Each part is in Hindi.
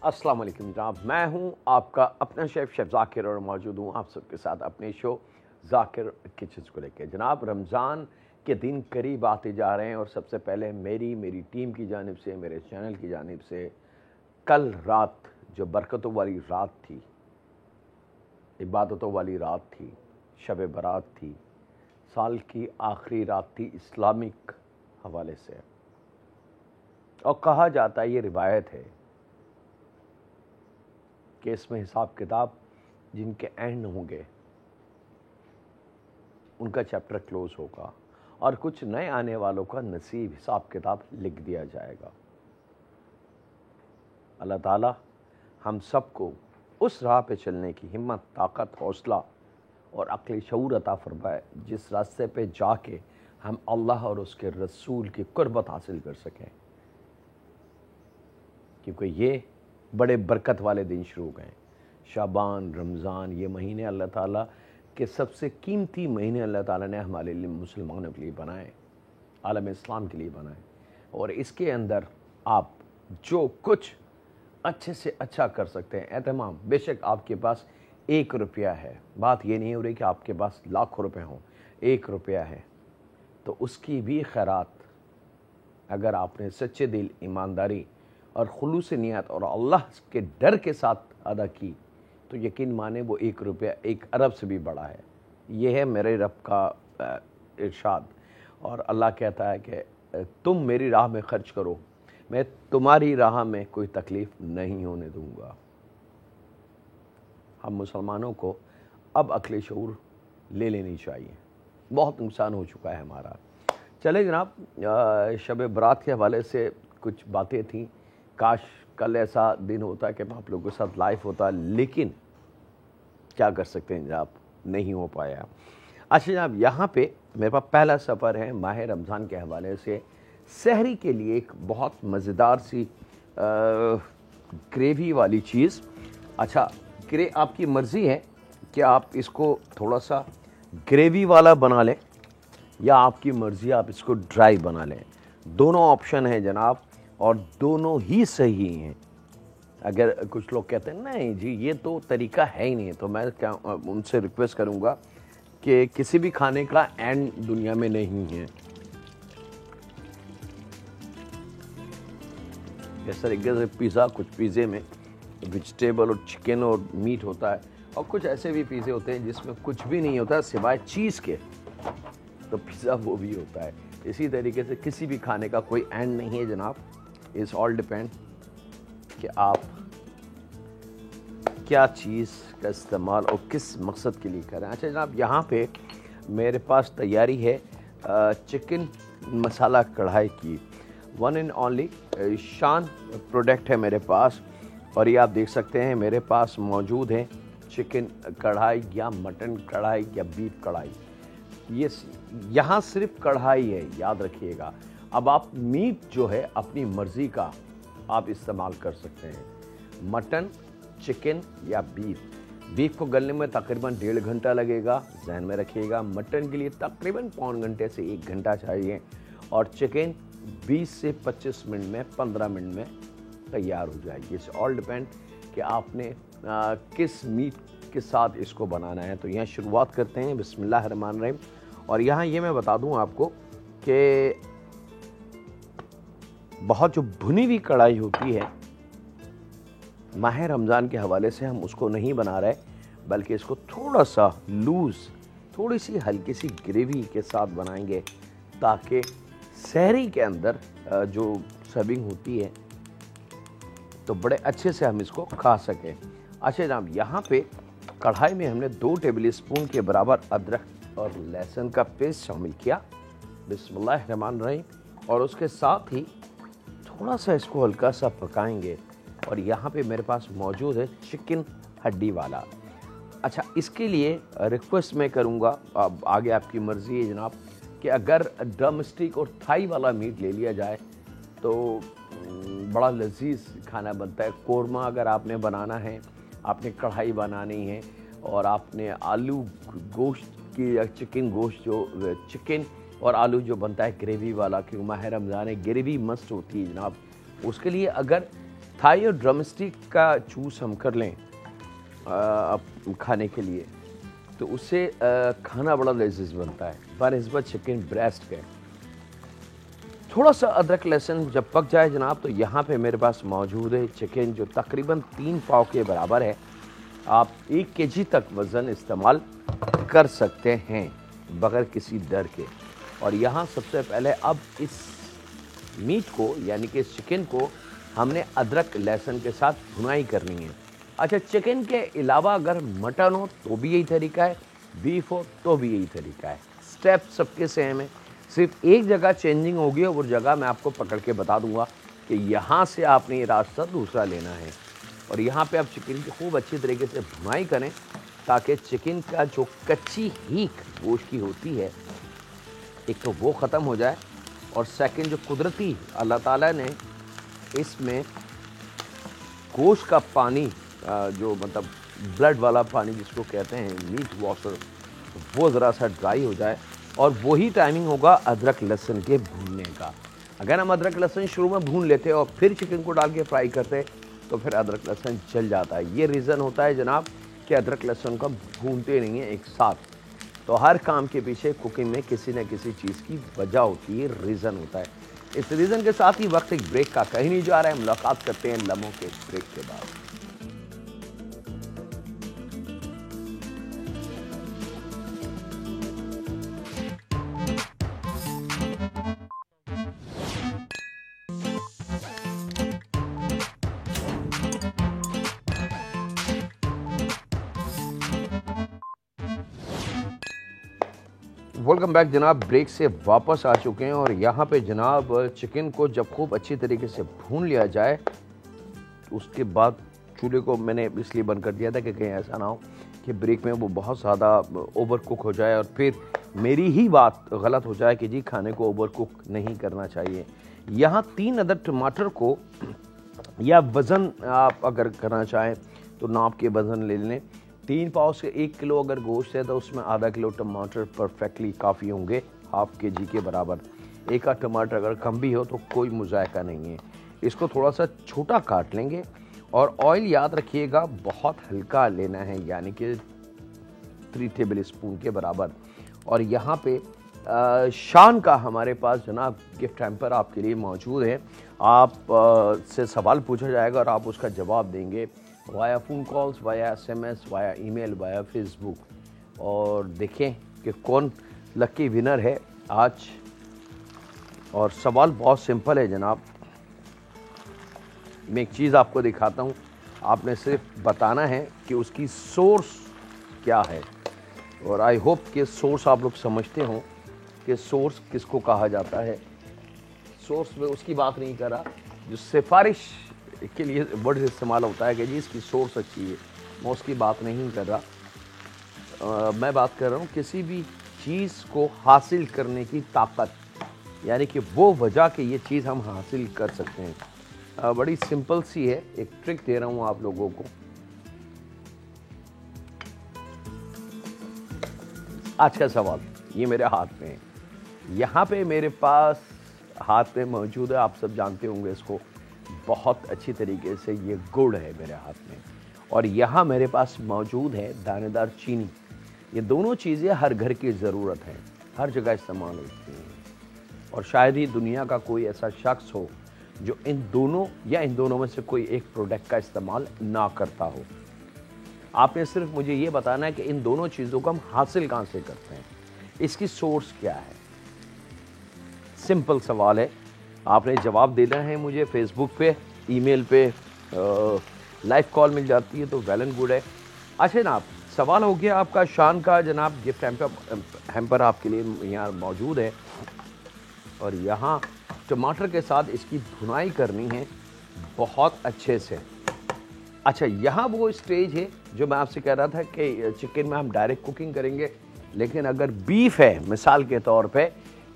अस्सलाम वालेकुम जनाब, मैं हूं आपका अपना शेफ़ ज़ाकिर और मौजूद हूं आप सबके साथ अपने शो ज़ाकिर किचन्स को लेकर। जनाब, रमज़ान के दिन करीब आते जा रहे हैं और सबसे पहले मेरी टीम की जानिब से, मेरे चैनल की जानिब से कल रात जो बरकतों वाली रात थी, इबादतों वाली रात थी, शब बारात थी, साल की आखिरी रात थी इस्लामिक हवाले से, और कहा जाता है, ये रिवायत है कि इसमें हिसाब किताब जिनके एंड होंगे उनका चैप्टर क्लोज होगा और कुछ नए आने वालों का नसीब हिसाब किताब लिख दिया जाएगा। अल्लाह ताला हम सबको उस राह पे चलने की हिम्मत, ताकत, हौसला और अक्ल शऊर अता फरमाए जिस रास्ते पे जाके हम अल्लाह और उसके रसूल की कुर्बत हासिल कर सकें, क्योंकि ये बड़े बरकत वाले दिन शुरू हो गए। शाबान, रमज़ान, ये महीने अल्लाह ताला के सबसे कीमती महीने अल्लाह ताला ने हमारे लिए, मुसलमानों के लिए बनाए, आलम इस्लाम के लिए बनाए। और इसके अंदर आप जो कुछ अच्छे से अच्छा कर सकते हैं, एहतमाम, बेशक आपके पास 1 रुपया है, बात ये नहीं हो रही कि आपके पास लाखों रुपए हों, 1 रुपया है तो उसकी भी खैरात अगर आपने सच्चे दिल, ईमानदारी और खुलूस नियत और अल्लाह के डर के साथ अदा की तो यकीन माने वो 1 रुपया 1 अरब से भी बड़ा है। ये है मेरे रब का इरशाद। और अल्लाह कहता है कि तुम मेरी राह में खर्च करो, मैं तुम्हारी राह में कोई तकलीफ़ नहीं होने दूंगा। हम मुसलमानों को अब अक्ल शऊर ले लेनी चाहिए, बहुत नुकसान हो चुका है हमारा। चले जनाब, शब बारात के हवाले से कुछ बातें थीं। काश कल ऐसा दिन होता कि मैं आप लोगों के साथ लाइव होता, लेकिन क्या कर सकते हैं जनाब, नहीं हो पाया। अच्छा जनाब, यहाँ पे मेरे पास पहला सफ़र है माह रमज़ान के हवाले से। सहरी के लिए एक बहुत मज़ेदार सी ग्रेवी वाली चीज़। अच्छा, आपकी मर्ज़ी है कि आप इसको थोड़ा सा ग्रेवी वाला बना लें या आपकी मर्ज़ी आप इसको ड्राई बना लें। दोनों ऑप्शन हैं जनाब और दोनों ही सही हैं। अगर कुछ लोग कहते हैं नहीं जी ये तो तरीका है ही नहीं, तो मैं क्या उनसे रिक्वेस्ट करूंगा कि किसी भी खाने का एंड दुनिया में नहीं है। जिस तरीके से पिज़्ज़ा, कुछ पिज़्ज़े में वेजिटेबल और चिकन और मीट होता है, और कुछ ऐसे भी पिज़्ज़े होते हैं जिसमें कुछ भी नहीं होता सिवाय चीज़ के, तो पिज़्ज़ा वो भी होता है। इसी तरीके से किसी भी खाने का कोई एंड नहीं है जनाब। इट्स ऑल डिपेंड कि आप क्या चीज़ का इस्तेमाल और किस मकसद के लिए करें। अच्छा जनाब, यहाँ पे मेरे पास तैयारी है चिकन मसाला कढ़ाई की। वन एंड ओनली शान प्रोडक्ट है मेरे पास, और ये आप देख सकते हैं मेरे पास मौजूद है चिकन कढ़ाई या मटन कढ़ाई या बीफ कढ़ाई। ये यहाँ सिर्फ कढ़ाई है, याद रखिएगा। अब आप मीट जो है अपनी मर्ज़ी का आप इस्तेमाल कर सकते हैं, मटन, चिकन या बीफ को गलने में तकरीबन 1.5 घंटा लगेगा, जहन में रखिएगा। मटन के लिए तकरीबन 1.25 घंटे से 1 घंटा चाहिए, और चिकन 20 से 25 मिनट में, 15 मिनट में तैयार हो जाएगी। इट्स ऑल डिपेंड कि आपने किस मीट के साथ इसको बनाना है। तो यहाँ शुरुआत करते हैं, बिस्मिल्लाहिर्रहमानिर्रहीम। और यहाँ ये मैं बता दूँ आपको कि बहुत जो भुनी हुई कढ़ाई होती है, माह रमज़ान के हवाले से हम उसको नहीं बना रहे, बल्कि इसको थोड़ा सा लूज़, थोड़ी सी हल्की सी ग्रेवी के साथ बनाएंगे, ताकि सहरी के अंदर जो सर्विंग होती है तो बड़े अच्छे से हम इसको खा सकें। अच्छा जनाब, यहाँ पे कढ़ाई में हमने 2 टेबल स्पून के बराबर अदरक और लहसुन का पेस्ट शामिल किया, बिस्मिल्लाहिर्रहमानिर्रहीम। और उसके साथ ही थोड़ा सा इसको हल्का सा पकाएंगे। और यहाँ पे मेरे पास मौजूद है चिकन हड्डी वाला। अच्छा, इसके लिए रिक्वेस्ट मैं करूँगा, अब आगे आपकी मर्ज़ी है जनाब, कि अगर ड्रम स्टिक और थाई वाला मीट ले लिया जाए तो बड़ा लजीज खाना बनता है। कोरमा अगर आपने बनाना है, आपने कढ़ाई बनानी है, और आपने आलू गोश्त की या चिकन गोश्त, जो चिकन और आलू जो बनता है ग्रेवी वाला, क्योंकि माह रमज़ान है, ग्रेवी मस्ट होती है जनाब। उसके लिए अगर थाई और ड्रमस्टिक का चूज़ हम कर लें खाने के लिए, तो उससे खाना बड़ा लजीज बनता है। बनस्बत चिकन ब्रेस्ट के थोड़ा सा अदरक लहसुन जब पक जाए जनाब, तो यहाँ पे मेरे पास मौजूद है चिकन जो तकरीबन 3 पाव के बराबर है। आप 1 केजी तक वज़न इस्तेमाल कर सकते हैं बगैर किसी डर के। और यहाँ सबसे पहले अब इस मीट को यानी कि चिकन को हमने अदरक लहसुन के साथ भुनाई करनी है। अच्छा, चिकन के अलावा अगर मटन हो तो भी यही तरीका है, बीफ हो तो भी यही तरीका है। स्टेप सबके सेम है, सिर्फ एक जगह चेंजिंग होगी और वो जगह मैं आपको पकड़ के बता दूंगा कि यहाँ से आपने ये रास्ता दूसरा लेना है। और यहाँ पे आप चिकन की खूब अच्छी तरीके से भुनाई करें ताकि चिकन का जो कच्ची हीक गोश्त की होती है, एक तो वो ख़त्म हो जाए, और सेकंड जो कुदरती अल्लाह ताला ने इसमें गोश्त का पानी जो मतलब ब्लड वाला पानी जिसको कहते हैं मीट वाटर, वो ज़रा सा ड्राई हो जाए। और वही टाइमिंग होगा अदरक लहसुन के भूनने का। अगर हम अदरक लहसुन शुरू में भून लेते और फिर चिकन को डाल के फ्राई करते तो फिर अदरक लहसुन जल जाता है। ये रीज़न होता है जनाब कि अदरक लहसुन को भूनते नहीं हैं एक साथ। तो हर काम के पीछे कुकिंग में किसी न किसी चीज़ की वजह होती है, रीज़न होता है। इस रीज़न के साथ ही वक्त एक ब्रेक का कहीं नहीं जा रहा है। मुलाकात करते हैं लम्हों के ब्रेक के बाद। वेलकम बैक जनाब, ब्रेक से वापस आ चुके हैं। और यहाँ पे जनाब चिकन को जब खूब अच्छी तरीके से भून लिया जाए तो उसके बाद चूल्हे को मैंने इसलिए बंद कर दिया था कि कहीं ऐसा ना हो कि ब्रेक में वो बहुत ज़्यादा ओवर कुक हो जाए और फिर मेरी ही बात गलत हो जाए कि जी खाने को ओवर कुक नहीं करना चाहिए। यहाँ 3 अदद टमाटर को, या वज़न आप अगर करना चाहें तो नाप के वज़न ले लें। 3 पाव से 1 किलो अगर गोश्त है तो उसमें आधा किलो टमाटर परफेक्टली काफ़ी होंगे, हाफ केजी के बराबर। एक आध टमाटर अगर कम भी हो तो कोई मुज़ायका नहीं है। इसको थोड़ा सा छोटा काट लेंगे और ऑयल याद रखिएगा बहुत हल्का लेना है, यानी कि 3 टेबल स्पून के बराबर। और यहाँ पे शान का हमारे पास जनाब गिफ्ट हैम्पर आपके लिए मौजूद है। आप से सवाल पूछा जाएगा और आप उसका जवाब देंगे via phone calls, via SMS, via email, via Facebook. और देखें कि कौन लकी विनर है आज। और सवाल बहुत सिंपल है जनाब, मैं एक चीज़ आपको दिखाता हूँ, आपने सिर्फ बताना है कि उसकी सोर्स क्या है। और आई होप कि सोर्स आप लोग समझते हों कि सोर्स किसको कहा जाता है। सोर्स में उसकी बात नहीं कर रहा जो सिफारिश के लिए वर्ड इस्तेमाल होता है कि जी इसकी सोर्स अच्छी है, मैं उसकी बात नहीं कर रहा। मैं बात कर रहा हूँ किसी भी चीज़ को हासिल करने की ताकत, यानी कि वो वजह कि ये चीज़ हम हासिल कर सकते हैं। बड़ी सिंपल सी है, एक ट्रिक दे रहा हूँ आप लोगों को। आज का सवाल ये मेरे हाथ में है, यहाँ पे मेरे पास हाथ में मौजूद है, आप सब जानते होंगे इसको बहुत अच्छी तरीके से, ये गुड़ है मेरे हाथ में। और यहाँ मेरे पास मौजूद है दानेदार चीनी। ये दोनों चीज़ें हर घर की ज़रूरत है, हर जगह इस्तेमाल होती हैं। और शायद ही दुनिया का कोई ऐसा शख्स हो जो इन दोनों या इन दोनों में से कोई एक प्रोडक्ट का इस्तेमाल ना करता हो। आपने सिर्फ मुझे ये बताना है कि इन दोनों चीज़ों को हम हासिल कहाँ से करते हैं, इसकी सोर्स क्या है। सिंपल सवाल है, आपने जवाब देना है मुझे फेसबुक पे, ईमेल पे, लाइव कॉल मिल जाती है तो वेल एंड गुड है। अच्छा जनाब, सवाल हो गया आपका शान का। जनाब गिफ्ट हैम्पर आपके लिए यहाँ मौजूद है और यहाँ टमाटर के साथ इसकी भुनाई करनी है बहुत अच्छे से। अच्छा, यहाँ वो स्टेज है जो मैं आपसे कह रहा था कि चिकन में हम डायरेक्ट कुकिंग करेंगे, लेकिन अगर बीफ है मिसाल के तौर पे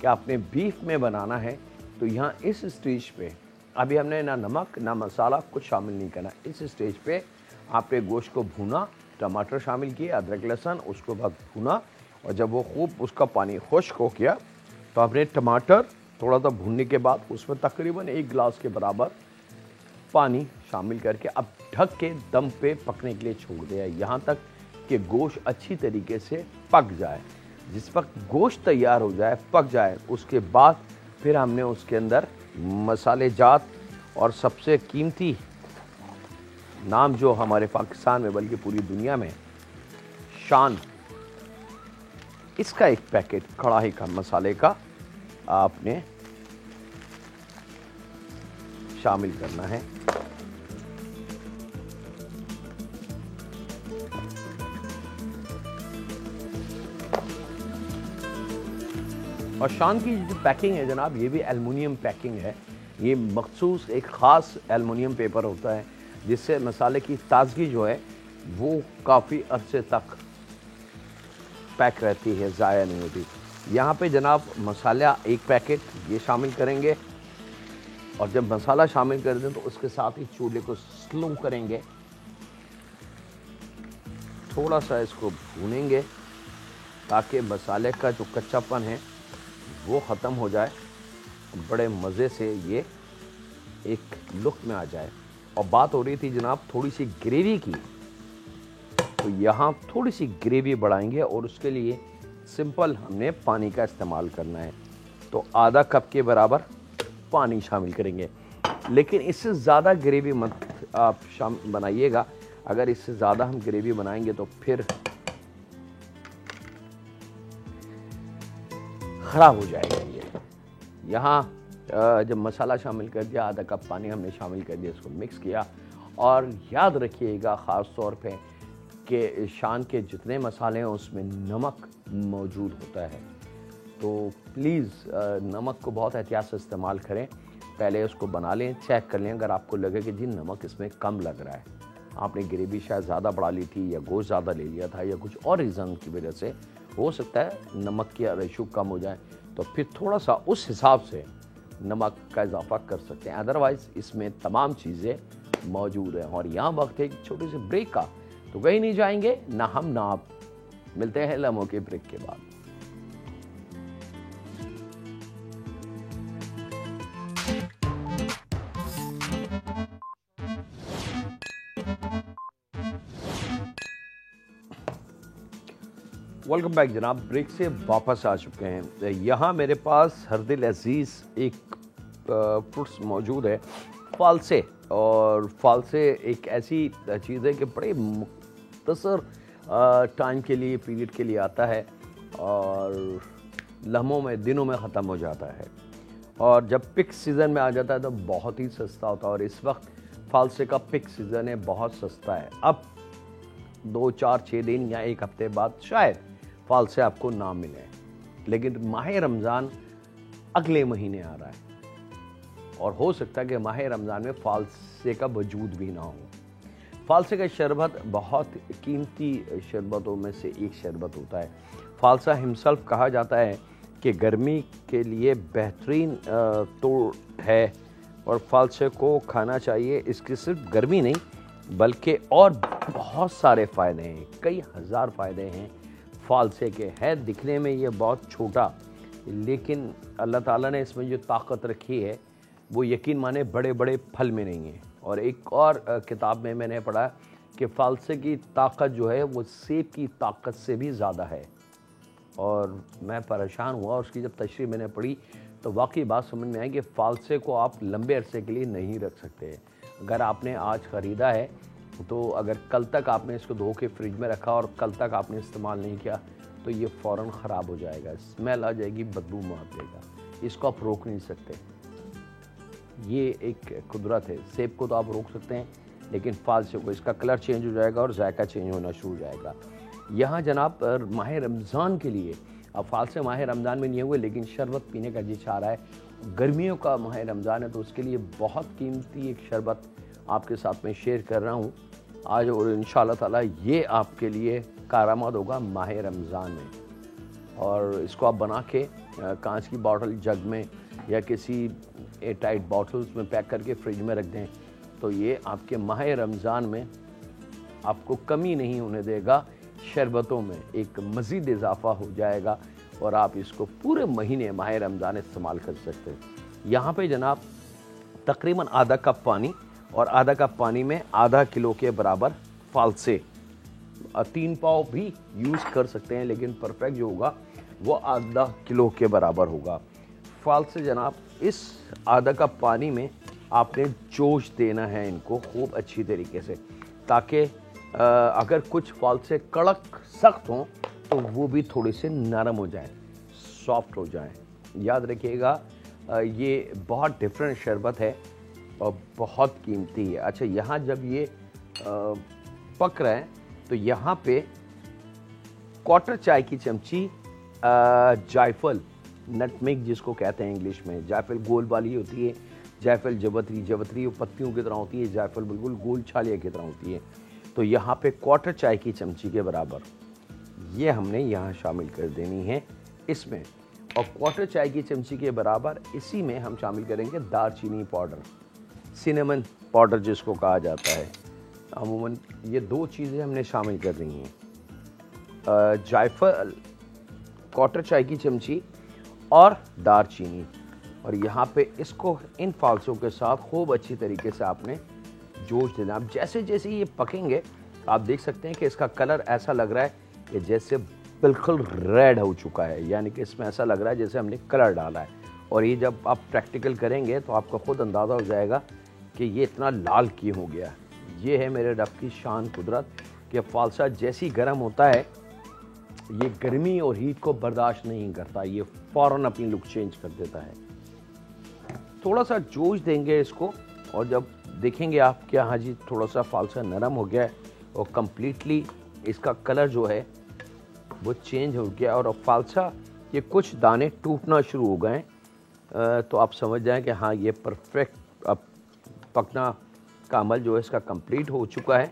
कि आपने बीफ में बनाना है तो यहाँ इस स्टेज पे अभी हमने ना नमक ना मसाला कुछ शामिल नहीं करना। इस स्टेज पे आपने गोश्त को भुना, टमाटर शामिल किए, अदरक लहसुन, उसको बाद भुना। और जब वो खूब उसका पानी खुश्क हो गया तो आपने टमाटर थोड़ा सा भूनने के बाद उसमें तकरीबन 1 गिलास के बराबर पानी शामिल करके अब ढक के दम पे पकने के लिए छोड़ दिया, यहाँ तक कि गोश्त अच्छी तरीके से पक जाए। जिस वक्त गोश्त तैयार हो जाए, पक जाए, उसके बाद फिर हमने उसके अंदर मसाले जात और सबसे कीमती नाम जो हमारे पाकिस्तान में बल्कि पूरी दुनिया में, शान, इसका एक पैकेट कढ़ाई का मसाले का आपने शामिल करना है। और शान की जो पैकिंग है जनाब, ये भी एल्युमिनियम पैकिंग है। ये मखसूस एक ख़ास एल्युमिनियम पेपर होता है जिससे मसाले की ताजगी जो है वो काफ़ी अरसे तक पैक रहती है, ज़ाया नहीं होती। यहाँ पे जनाब मसाला एक पैकेट ये शामिल करेंगे और जब मसाला शामिल कर दें तो उसके साथ ही चूल्हे को स्लो करेंगे, थोड़ा सा इसको भूनेंगे ताकि मसाले का जो कच्चापन है वो ख़त्म हो जाए, बड़े मज़े से ये एक लुक में आ जाए। और बात हो रही थी जनाब थोड़ी सी ग्रेवी की, तो यहाँ थोड़ी सी ग्रेवी बढ़ाएंगे और उसके लिए सिंपल हमने पानी का इस्तेमाल करना है। तो आधा कप के बराबर पानी शामिल करेंगे, लेकिन इससे ज़्यादा ग्रेवी मत आप बनाइएगा। अगर इससे ज़्यादा हम ग्रेवी बनाएंगे तो फिर ख़राब हो जाएगा ये। यहाँ जब मसाला शामिल कर दिया, आधा कप पानी हमने शामिल कर दिया, इसको मिक्स किया। और याद रखिएगा ख़ास तौर पे कि शान के जितने मसाले हैं उसमें नमक मौजूद होता है, तो प्लीज़ नमक को बहुत एहतियात से इस्तेमाल करें। पहले उसको बना लें, चेक कर लें, अगर आपको लगे कि जी नमक इसमें कम लग रहा है, आपने ग्रेवी शायद ज़्यादा बढ़ा ली थी या गोश्त ज़्यादा ले लिया था या कुछ और रीज़न की वजह से हो सकता है नमक की रेशो कम हो जाए, तो फिर थोड़ा सा उस हिसाब से नमक का इजाफा कर सकते हैं। अदरवाइज़ इसमें तमाम चीज़ें मौजूद हैं। और यहाँ वक्त है एक छोटे से ब्रेक का, तो कहीं नहीं जाएंगे ना हम ना आप। मिलते हैं लम्हों के ब्रेक के बाद। वेलकम बैक जनाब, ब्रेक से वापस आ चुके हैं। यहाँ मेरे पास हरदिल अजीज़ एक फ्रूट्स मौजूद है, फालसे। और फालसे एक ऐसी चीज़ है कि बड़े मुख्तसर टाइम के लिए, पीरियड के लिए आता है और लम्हों में, दिनों में ख़त्म हो जाता है। और जब पिक सीज़न में आ जाता है तो बहुत ही सस्ता होता है। और इस वक्त फालसे का पिक सीज़न है, बहुत सस्ता है। अब 2, 4, 6 दिन या एक हफ्ते बाद शायद फालसे आपको ना मिले, लेकिन माह रमज़ान अगले महीने आ रहा है और हो सकता है कि माह रमज़ान में फालसे का वजूद भी ना हो। फालसे का शरबत बहुत कीमती शरबतों में से एक शरबत होता है। फालसा हिमसेल्फ कहा जाता है कि गर्मी के लिए बेहतरीन तो है और फालसे को खाना चाहिए। इसकी सिर्फ गर्मी नहीं बल्कि और बहुत सारे फ़ायदे हैं, कई हज़ार फ़ायदे हैं फालसे के। है दिखने में ये बहुत छोटा, लेकिन अल्लाह ताला ने इसमें जो ताकत रखी है वो यकीन माने बड़े बड़े फल में नहीं है। और एक और किताब में मैंने पढ़ा कि फालसे की ताकत जो है वो सेब की ताकत से भी ज़्यादा है। और मैं परेशान हुआ, उसकी जब तशरीह मैंने पढ़ी तो वाकई बात समझ में आई कि फालसे को आप लंबे अरसे के लिए नहीं रख सकते। अगर आपने आज ख़रीदा है तो अगर कल तक आपने इसको धो के फ्रिज में रखा और कल तक आपने इस्तेमाल नहीं किया तो ये फ़ौरन ख़राब हो जाएगा, स्मेल आ जाएगी, बदबू मार देगा। इसको आप रोक नहीं सकते, ये एक कुदरत है। सेब को तो आप रोक सकते हैं, लेकिन फालसे को इसका कलर चेंज हो जाएगा और जायका चेंज होना शुरू हो जाएगा। यहाँ जनाब माह रमज़ान के लिए, अब फालसे माह रमज़ान में नहीं हुए लेकिन शरबत पीने का जी चाह रहा है। गर्मियों का माह रमज़ान है तो उसके लिए बहुत कीमती एक शरबत आपके साथ में शेयर कर रहा हूँ आज, और इंशाअल्लाह ताला ये आपके लिए कारआमद होगा माह रमज़ान में। और इसको आप बना के कांच की बॉटल, जग में या किसी एयरटाइट बॉटल्स में पैक करके फ्रिज में रख दें तो ये आपके माह रमज़ान में आपको कमी नहीं होने देगा। शरबतों में एक मज़ीद इजाफ़ा हो जाएगा और आप इसको पूरे महीने माह रमज़ान इस्तेमाल कर सकते हैं। यहाँ पे जनाब तकरीबन आधा कप पानी और आधा कप पानी में आधा किलो के बराबर फालसे। 3 पाव भी यूज़ कर सकते हैं, लेकिन परफेक्ट जो होगा वो आधा किलो के बराबर होगा। फालसे जनाब, इस आधा कप पानी में आपने जोश देना है इनको खूब अच्छी तरीके से, ताकि अगर कुछ फालसे कड़क सख्त हों तो वो भी थोड़े से नरम हो जाएं, सॉफ्ट हो जाएं। याद रखिएगा, ये बहुत डिफरेंट शरबत है और बहुत कीमती है। अच्छा, यहाँ जब ये पक रहा है तो यहाँ पे क्वार्टर चाय की चमची जायफल, नटमेग जिसको कहते हैं इंग्लिश में, जायफल गोल वाली होती है, जायफल जवतरी वो पत्तियों की तरह होती है, जायफल बिल्कुल गोल छालिया की तरह होती है। तो यहाँ पे क्वार्टर चाय की चमची के बराबर ये हमने यहाँ शामिल कर देनी है इसमें, और क्वार्टर चाय की चमची के बराबर इसी में हम शामिल करेंगे दालचीनी पाउडर, सिनेमन पाउडर जिसको कहा जाता है। अमूमन ये 2 चीज़ें हमने शामिल कर रही हैं, जायफल क्वार्टर चाय की चमची और दालचीनी। और यहाँ पे इसको इन फालसों के साथ खूब अच्छी तरीके से आपने जोश देना। अब जैसे जैसे ये पकेंगे आप देख सकते हैं कि इसका कलर ऐसा लग रहा है कि जैसे बिल्कुल रेड हो चुका है, यानी कि इसमें ऐसा लग रहा है जैसे हमने कलर डाला है। और ये जब आप प्रैक्टिकल करेंगे तो आपको खुद अंदाज़ा हो जाएगा कि ये इतना लाल क्यों हो गया। ये है मेरे रब की शान कुदरत कि फालसा जैसी गर्म होता है ये गर्मी और हीट को बर्दाश्त नहीं करता, ये फ़ौरन अपनी लुक चेंज कर देता है। थोड़ा सा जोश देंगे इसको और जब देखेंगे आप कि हाँ जी थोड़ा सा फालसा नरम हो गया है और कम्प्लीटली इसका कलर जो है वो चेंज हो गया और अब फालसा के कुछ दाने टूटना शुरू हो गए, तो आप समझ जाएं कि हाँ ये परफेक्ट अब पकना का अमल जो है इसका कंप्लीट हो चुका है।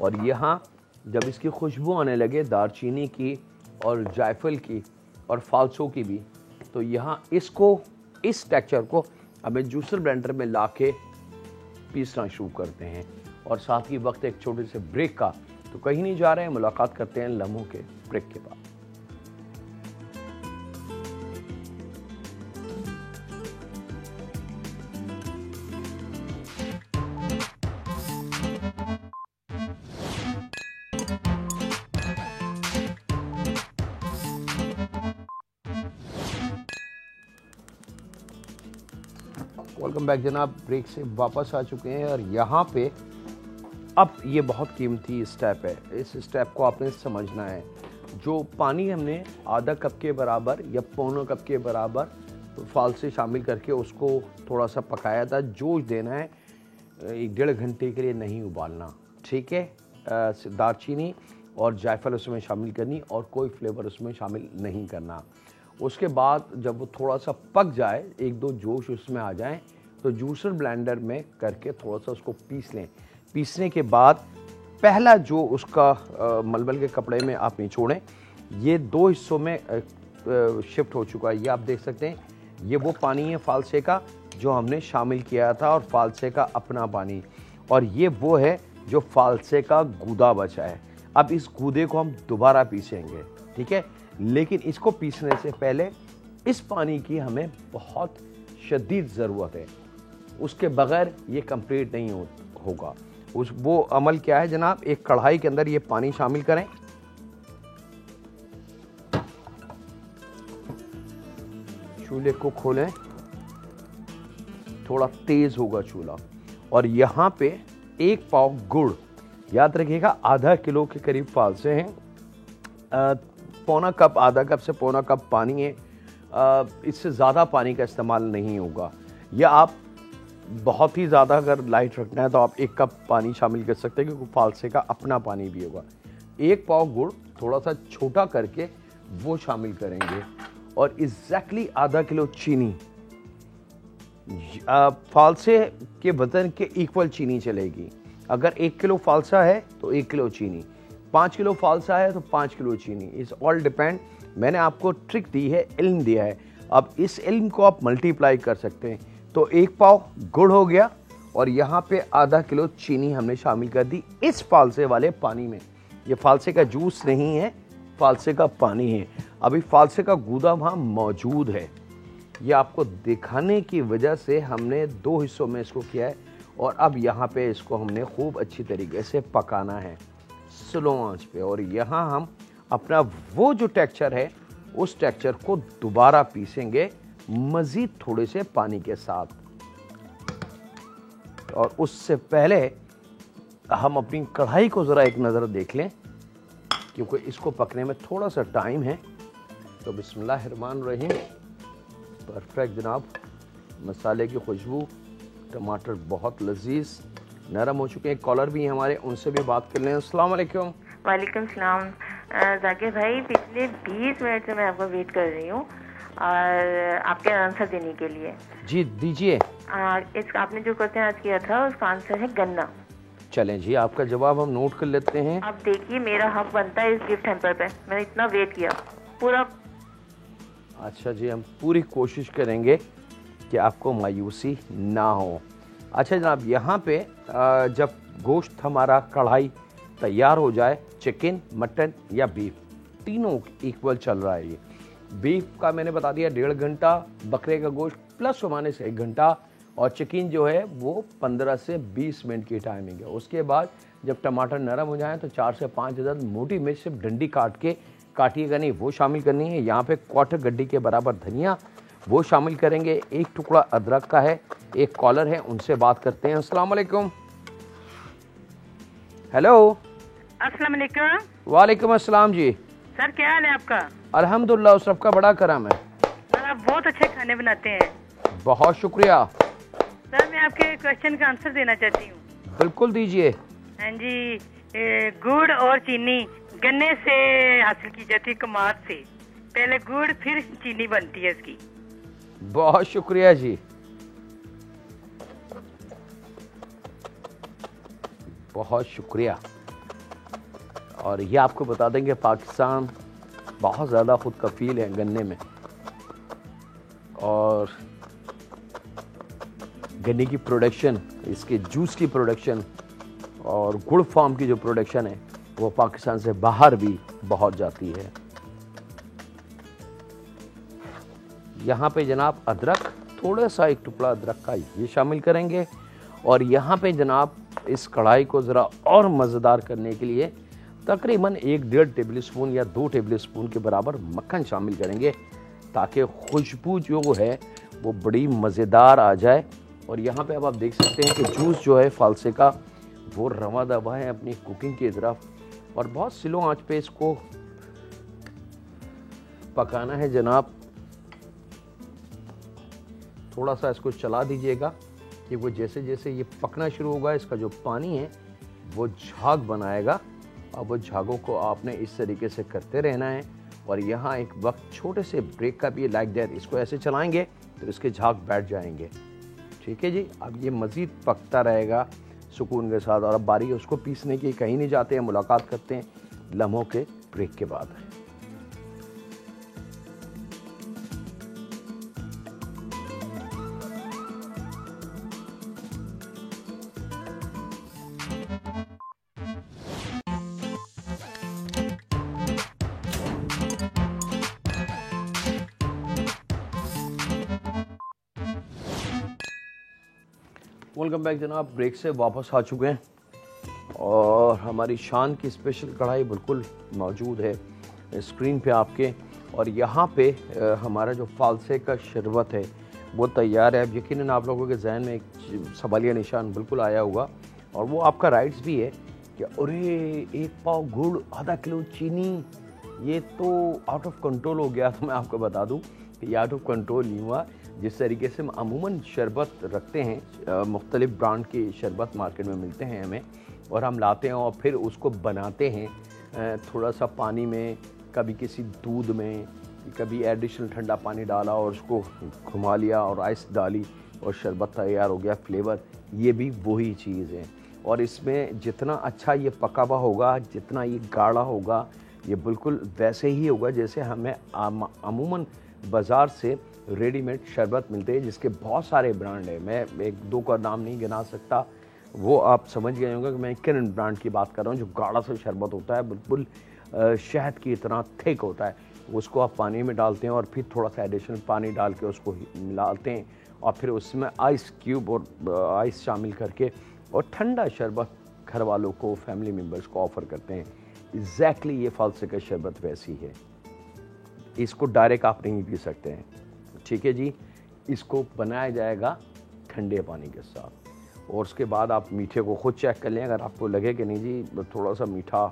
और यहाँ जब इसकी खुशबू आने लगे दालचीनी की और जायफल की और फालसों की भी, तो यहाँ इसको इस टेक्सचर को हमें जूसर ब्लेंडर में लाके पीसना शुरू करते हैं। और साथ ही वक्त एक छोटे से ब्रेक का, तो कहीं नहीं जा रहे हैं, मुलाकात करते हैं लम्हों के ब्रेक के बाद। वेलकम बैक जनाब, ब्रेक से वापस आ चुके हैं और यहाँ पे अब ये बहुत कीमती स्टेप है, इस स्टेप को आपने समझना है। जो पानी हमने आधा कप के बराबर या पौना कप के बराबर फालसे शामिल करके उसको थोड़ा सा पकाया था, जोश देना है, 1-1.5 घंटे के लिए नहीं उबालना, ठीक है। दालचीनी और जायफल उसमें शामिल करनी और कोई फ्लेवर उसमें शामिल नहीं करना। उसके बाद जब वो थोड़ा सा पक जाए, 1-2 जोश उसमें आ जाए, तो जूसर ब्लेंडर में करके थोड़ा सा उसको पीस लें। पीसने के बाद पहला जो उसका मलमल के कपड़े में आप निचोड़ें, ये 2 हिस्सों में शिफ्ट हो चुका है। ये आप देख सकते हैं, ये वो पानी है फालसे का जो हमने शामिल किया था और फालसे का अपना पानी, और ये वो है जो फालसे का गूदा बचा है। अब इस गूदे को हम दोबारा पीसेंगे, ठीक है, लेकिन इसको पीसने से पहले इस पानी की हमें बहुत शदीद ज़रूरत है, उसके बगैर ये कंप्लीट नहीं होगा। वो अमल क्या है जनाब, एक कढ़ाई के अंदर ये पानी शामिल करें, चूल्हे को खोलें, थोड़ा तेज होगा चूल्हा, और यहाँ पे 1 पाव गुड़, याद रखिएगा आधा किलो के करीब फालसे हैं, पौना कप, आधा कप से पौना कप पानी है, इससे ज़्यादा पानी का इस्तेमाल नहीं होगा। या आप बहुत ही ज़्यादा अगर लाइट रखना है तो आप 1 कप पानी शामिल कर सकते हैं, क्योंकि फालसे का अपना पानी भी होगा। 1 पाव गुड़ थोड़ा सा छोटा करके वो शामिल करेंगे, और एग्जैक्टली आधा किलो चीनी, फालसे के वजन के इक्वल चीनी चलेगी। अगर 1 किलो फालसा है तो 1 किलो चीनी, 5 किलो फालसा है तो 5 किलो चीनी, इस ऑल डिपेंड। मैंने आपको ट्रिक दी है, इल्म दिया है, अब इस इल्म को आप मल्टीप्लाई कर सकते हैं। तो 1 पाव गुड़ हो गया और यहाँ पे आधा किलो चीनी हमने शामिल कर दी इस फालसे वाले पानी में। ये फालसे का जूस नहीं है, फालसे का पानी है। अभी फालसे का गूदा वहाँ मौजूद है, ये आपको दिखाने की वजह से हमने 2 हिस्सों में इसको किया है, और अब यहाँ पे इसको हमने खूब अच्छी तरीके से पकाना है स्लो आंच पे। और यहाँ हम अपना वो जो टेक्सचर है उस टेक्सचर को दोबारा पीसेंगे मज़ीद थोड़े से पानी के साथ। और उससे पहले हम अपनी कढ़ाई को ज़रा एक नज़र देख लें, क्योंकि इसको पकने में थोड़ा सा टाइम है। तो बिस्मिल्लाहिर्रहमानिर्रहीम। परफेक्ट जनाब, मसाले की खुशबू, टमाटर बहुत लजीज नरम हो चुके हैं। कॉलर भी हैं हमारे, उनसे भी बात कर लें। अस्सलाम वालेकुम। वालेकुम सलाम। जाकिर भाई, पिछले 20 मिनट से मैं आपका वेट कर रही हूँ और आपके आंसर देने के लिए। जी दीजिए। इस आपने जो क्वेश्चन आज किया था उसका आंसर है गन्ना। चलें जी, आपका जवाब हम नोट कर लेते हैं। अब देखिए, मेरा हक बनता है इस गिफ्ट हैम्पर पे। मैंने इतना वेट किया पूरा। अच्छा जी, हम पूरी कोशिश करेंगे कि आपको मायूसी ना हो। अच्छा जनाब, यहाँ पे जब गोश्त हमारा कढ़ाई तैयार हो जाए, चिकन, मटन या बीफ, तीनों इक्वल चल रहा है। ये बीफ का मैंने बता दिया 1.5 घंटा, बकरे का गोश्त प्लस माइनस 1 घंटा, और चिकन जो है वो 15 से 20 मिनट की टाइमिंग है। उसके बाद जब टमाटर नरम हो जाए तो 4 से 5 अदद मोटी मिर्च सिर्फ डंडी काटिएगा नहीं, वो शामिल करनी है। यहाँ पे 1/4 गड्डी के बराबर धनिया वो शामिल करेंगे। 1 टुकड़ा अदरक का है। एक कॉलर है, उनसे बात करते हैं। अस्सलाम वालेकुम। हेलो। अस्सलाम वालेकुम। वालेकुम अस्सलाम जी। सर, क्या हाल है आपका? अल्हम्दुलिल्लाह, उस रब का बड़ा करम है। सर, आप बहुत अच्छे खाने बनाते हैं। बहुत शुक्रिया। सर, मैं आपके क्वेश्चन का आंसर देना चाहती हूँ। बिल्कुल दीजिए। हाँ जी। गुड़ और चीनी गन्ने से हासिल की जाती है, कमाद से। पहले गुड़ फिर चीनी बनती है इसकी। बहुत शुक्रिया जी। बहुत शुक्रिया। और ये आपको बता देंगे पाकिस्तान बहुत ज़्यादा खुद कफील है गन्ने में, और गन्ने की प्रोडक्शन, इसके जूस की प्रोडक्शन और गुड़ फार्म की जो प्रोडक्शन है वो पाकिस्तान से बाहर भी बहुत जाती है। यहाँ पे जनाब अदरक, थोड़ा सा 1 टुकड़ा अदरक का ये शामिल करेंगे। और यहाँ पे जनाब इस कढ़ाई को ज़रा और मज़ेदार करने के लिए तकरीबन 1-1.5 टेबल स्पून या 2 टेबल स्पून के बराबर मक्खन शामिल करेंगे, ताकि खुशबू जो है वो बड़ी मज़ेदार आ जाए। और यहाँ पे अब आप देख सकते हैं कि जूस जो है फालसे का वो रवा दवा है अपनी कुकिंग की तरफ, और बहुत स्लो आंच पे इसको पकाना है जनाब। थोड़ा सा इसको चला दीजिएगा कि वो जैसे जैसे ये पकना शुरू होगा, इसका जो पानी है वो झाग बनाएगा। अब वो झागों को आपने इस तरीके से करते रहना है। और यहाँ एक वक्त छोटे से ब्रेक का भी लाइक दैट, इसको ऐसे चलाएंगे तो इसके झाग बैठ जाएंगे। ठीक है जी। अब ये मज़ीद पकता रहेगा सुकून के साथ। और अब बारी उसको पीसने की, कहीं नहीं जाते हैं, मुलाकात करते हैं लम्हों के ब्रेक के बाद। वेलकम बैक जनाब, ब्रेक से वापस आ चुके हैं और हमारी शान की स्पेशल कढ़ाई बिल्कुल मौजूद है स्क्रीन पे आपके। और यहाँ पे हमारा जो फालसे का शरबत है वो तैयार है। अब यकीनन आप लोगों के जहन में एक सवालिया निशान बिल्कुल आया होगा, और वो आपका राइट्स भी है कि अरे 1 पाव गुड़, आधा किलो चीनी, ये तो आउट ऑफ कंट्रोल हो गया। तो मैं आपको बता दूं कि ये आउट ऑफ कंट्रोल नहीं हुआ। जिस तरीके से हम अमूमन शरबत रखते हैं, मुख्तलिफ ब्रांड के शरबत मार्केट में मिलते हैं हमें, और हम लाते हैं और फिर उसको बनाते हैं थोड़ा सा पानी में, कभी किसी दूध में, कभी एडिशनल ठंडा पानी डाला और उसको घुमा लिया और आइस डाली और शरबत तैयार हो गया। फ्लेवर ये भी वही चीज़ है। और इसमें जितना अच्छा ये पका हुआ होगा, जितना ये गाढ़ा होगा, ये बिल्कुल वैसे ही होगा जैसे हमें अमूमन बाज़ार से रेडीमेड शरबत मिलते हैं, जिसके बहुत सारे ब्रांड हैं। मैं 1-2 का नाम नहीं गिना सकता, वो आप समझ गए होंगे कि मैं किन ब्रांड की बात कर रहा हूँ। जो गाढ़ा सा शरबत होता है, बिल्कुल शहद की इतना थिक होता है, उसको आप पानी में डालते हैं और फिर थोड़ा सा एडिशनल पानी डाल के उसको मिलाते हैं और फिर उसमें आइस क्यूब और आइस शामिल करके और ठंडा शरबत घर वालों को, फैमिली मेम्बर्स को ऑफ़र करते हैं। एग्जैक्टली ये फालसे का शरबत वैसी है। इसको डायरेक्ट आप नहीं पी सकते हैं, ठीक है जी। इसको बनाया जाएगा ठंडे पानी के साथ और उसके बाद आप मीठे को खुद चेक कर लें। अगर आपको लगे कि नहीं जी थोड़ा सा मीठा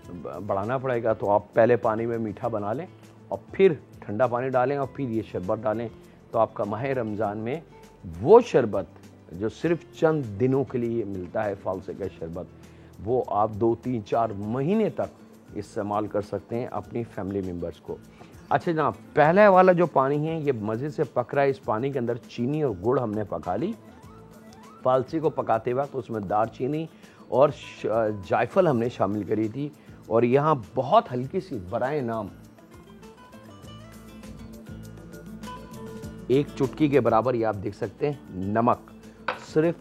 बढ़ाना पड़ेगा तो आप पहले पानी में मीठा बना लें और फिर ठंडा पानी डालें और फिर ये शरबत डालें। तो आपका माह रमज़ान में वो शरबत जो सिर्फ चंद दिनों के लिए मिलता है, फालसे का शरबत, वो आप 2, 3, 4 महीने तक इस्तेमाल कर सकते हैं अपनी फैमिली मेम्बर्स को। अच्छा जनाब, पहले वाला जो पानी है ये मज़े से पक रहा है। इस पानी के अंदर चीनी और गुड़ हमने पका ली। फालसे को पकाते वक्त तो उसमें दालचीनी और जायफल हमने शामिल करी थी और यहाँ बहुत हल्की सी बराए नाम 1 चुटकी के बराबर ये आप देख सकते हैं नमक, सिर्फ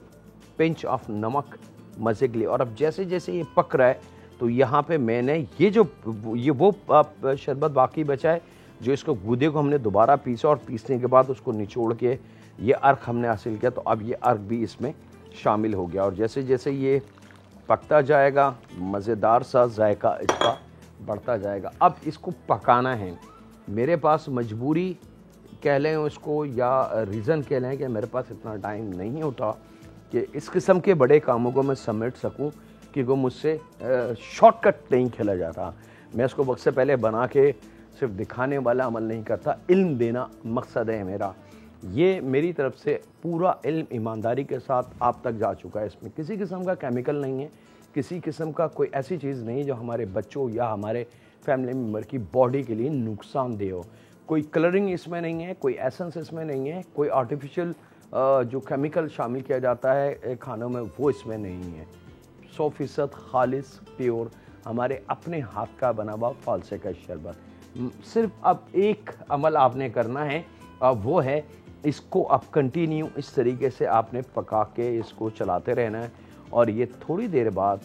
पिंच ऑफ नमक मज़े के लिए। और अब जैसे जैसे ये पक रहा है तो यहाँ पे मैंने ये वो शरबत बाकी बचा है जो इसको गूदे को हमने दोबारा पीसा और पीसने के बाद उसको निचोड़ के ये अर्क हमने हासिल किया। तो अब ये अर्क भी इसमें शामिल हो गया और जैसे जैसे ये पकता जाएगा मज़ेदार सा जायका इसका बढ़ता जाएगा। अब इसको पकाना है। मेरे पास मजबूरी कह लें उसको या रीज़न कह लें कि मेरे पास इतना टाइम नहीं होता कि इस किस्म के बड़े कामों को मैं समेट सकूं, क्योंकि मुझसे शॉर्टकट नहीं खेला जाता। मैं इसको वक्त से पहले बना के सिर्फ दिखाने वाला अमल नहीं करता, इल्म देना मकसद है मेरा। ये मेरी तरफ से पूरा इल्म ईमानदारी के साथ आप तक जा चुका है। इसमें किसी किस्म का केमिकल नहीं है, किसी किस्म का कोई ऐसी चीज़ नहीं जो हमारे बच्चों या हमारे फैमिली मेम्बर की बॉडी के लिए नुकसानदेह हो। कोई कलरिंग इसमें नहीं है, कोई एसेंस इसमें नहीं है, कोई आर्टिफिशियल जो केमिकल शामिल किया जाता है खानों में वो इसमें नहीं है। 100% खालिस प्योर हमारे अपने हाथ का बना हुआ फालसे का शरबत। सिर्फ अब एक अमल आपने करना है, वो है इसको अब कंटिन्यू इस तरीके से आपने पका के इसको चलाते रहना है और ये थोड़ी देर बाद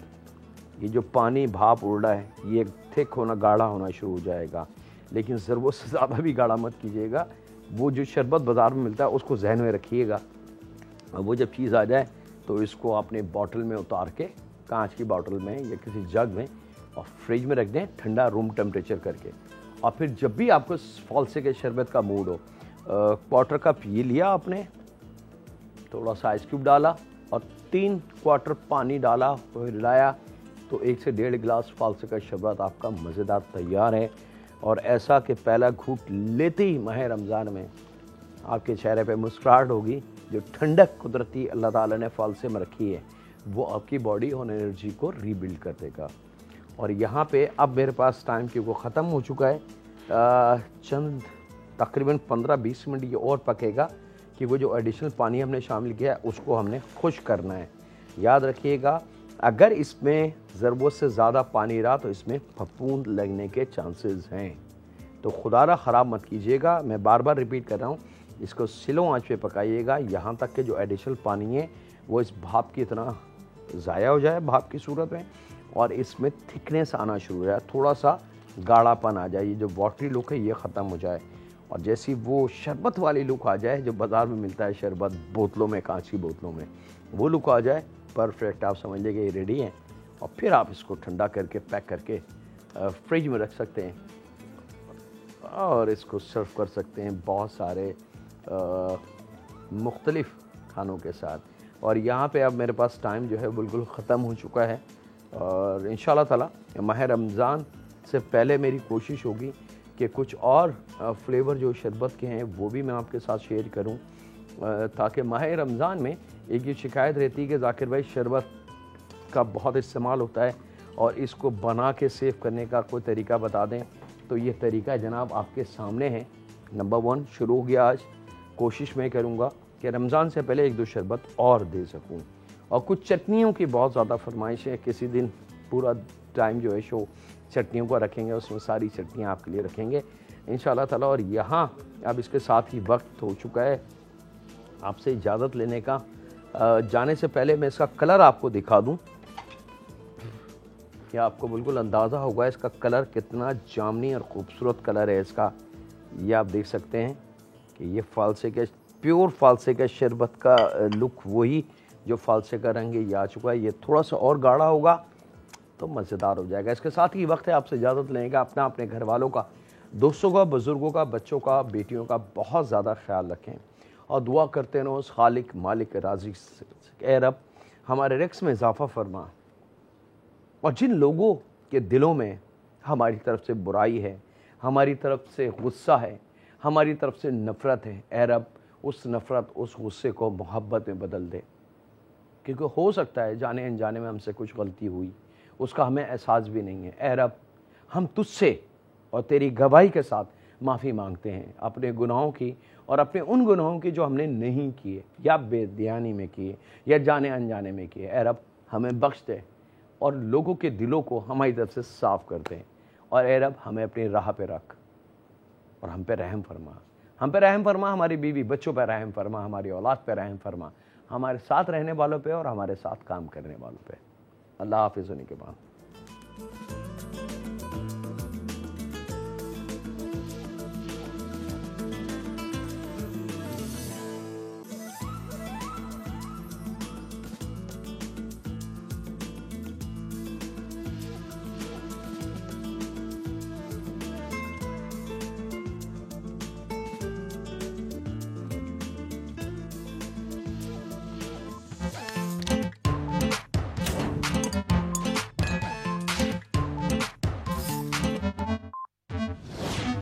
ये जो पानी भाप उड़ रहा है ये थिक होना, गाढ़ा होना शुरू हो जाएगा। लेकिन ज़रूरत से ज़्यादा भी गाढ़ा मत कीजिएगा। वो जो शरबत बाज़ार में मिलता है उसको जहन में रखिएगा और वो जब चीज़ आ जाए तो इसको अपने बॉटल में उतार के कांच की बॉटल में या किसी जग में और फ्रिज में रख दें ठंडा रूम टेम्परेचर करके। और फिर जब भी आपको फालसे के शरबत का मूड हो, क्वार्टर कप ये लिया आपने, थोड़ा सा आइस क्यूब डाला और 3 क्वार्टर पानी डाला और हिलाया तो 1 से 1.5 गिलास फालसे का शरबत आपका मज़ेदार तैयार है। और ऐसा कि पहला घूंट लेते ही माह रमज़ान में आपके चेहरे पे मुस्कुराहट होगी। जो ठंडक कुदरती अल्लाह ताला ने फालसे में रखी है वो आपकी बॉडी और एनर्जी को रीबिल्ड कर देगा। और यहाँ पे अब मेरे पास टाइम क्योंकि ख़त्म हो चुका है, चंद तकरीबन 15-20 मिनट ये और पकेगा कि वो जो एडिशनल पानी हमने शामिल किया है उसको हमने खुश्क करना है। याद रखिएगा अगर इसमें ज़रूरत से ज़्यादा पानी रहा तो इसमें फफूंद लगने के चांसेस हैं, तो खुदारा ख़राब मत कीजिएगा। मैं बार बार रिपीट कर रहा हूँ, इसको स्लो आंच पे पकाइएगा यहाँ तक कि जो एडिशनल पानी है वो इस भाप की तरह ज़ाया हो जाए, भाप की सूरत में, और इसमें थिकनेस आना शुरू हो जाए, थोड़ा सा गाढ़ापन आ जाए, ये जो वाटरी लुक है ये ख़त्म हो जाए। और जैसी वो शरबत वाली लुक आ जाए जो बाज़ार में मिलता है शरबत बोतलों में, कांच की बोतलों में, वो लुक आ जाए परफेक्ट, आप समझ लीजिए ये रेडी है। और फिर आप इसको ठंडा करके पैक करके फ्रिज में रख सकते हैं और इसको सर्व कर सकते हैं बहुत सारे मुख्तलिफ़ खानों के साथ। और यहाँ पे अब मेरे पास टाइम जो है बिल्कुल ख़त्म हो चुका है और इंशाल्लाह ताला माह रमज़ान से पहले मेरी कोशिश होगी कि कुछ और फ्लेवर जो शरबत के हैं वो भी मैं आपके साथ शेयर करूं, ताकि माह रमज़ान में एक ये शिकायत रहती है कि ज़ाकिर भाई शरबत का बहुत इस्तेमाल होता है और इसको बना के सेव करने का कोई तरीका बता दें। तो ये तरीका जनाब आपके सामने है। नंबर 1 शुरू हो गया आज। कोशिश मैं करूँगा कि रमज़ान से पहले 1-2 शरबत और दे सकूँ। और कुछ चटनियों की बहुत ज़्यादा फरमाइश है, किसी दिन पूरा टाइम जो है शो चटनियों का रखेंगे, उसमें सारी चटनियाँ आपके लिए रखेंगे इंशाल्लाह ताला। और यहाँ अब इसके साथ ही वक्त हो चुका है आपसे इजाज़त लेने का। जाने से पहले मैं इसका कलर आपको दिखा दूँ, या आपको बिल्कुल अंदाज़ा होगा इसका कलर कितना जामनी और ख़ूबसूरत कलर है इसका। ये आप देख सकते हैं कि ये फालसे के प्योर फालसे का शरबत का लुक वही जो फालसे का रंग है ये आ चुका है। ये थोड़ा सा और गाढ़ा होगा तो मज़ेदार हो जाएगा। इसके साथ ही वक्त है आपसे इजाज़त लेने का। अपना, अपने घर वालों का, दोस्तों का, बुज़ुर्गों का, बच्चों का, बेटियों का बहुत ज़्यादा ख्याल रखें और दुआ करते रहो उस खालिक मालिक राज़िक से, ए रब हमारे रिस्क में इजाफ़ा फरमा, और जिन लोगों के दिलों में हमारी तरफ से बुराई है, हमारी तरफ से गुस्सा है, हमारी तरफ से नफ़रत है, ए रब उस नफ़रत, उस गुस्से को मोहब्बत में बदल दे। क्योंकि हो सकता है जाने अनजाने में हमसे कुछ गलती हुई, उसका हमें एहसास भी नहीं है। ए रब हम तुझसे और तेरी गवाही के साथ माफ़ी मांगते हैं अपने गुनाहों की और अपने उन गुनाहों की जो हमने नहीं किए या बेध्यानी में किए या जाने अनजाने में किए। ए रब हमें बख्श दे और लोगों के दिलों को हमारी तरफ से साफ़ कर दे, और ए रब हमें अपनी राह पे रख और हम पे रहम फरमा। हम पे रहम फरमा, हमारी बीवी बच्चों पे रहम फरमा, हमारी औलाद पे रहम फरमा, हमारे साथ रहने वालों पे और हमारे साथ काम करने वालों पे। अल्लाह हाफिज़ होने के बाद।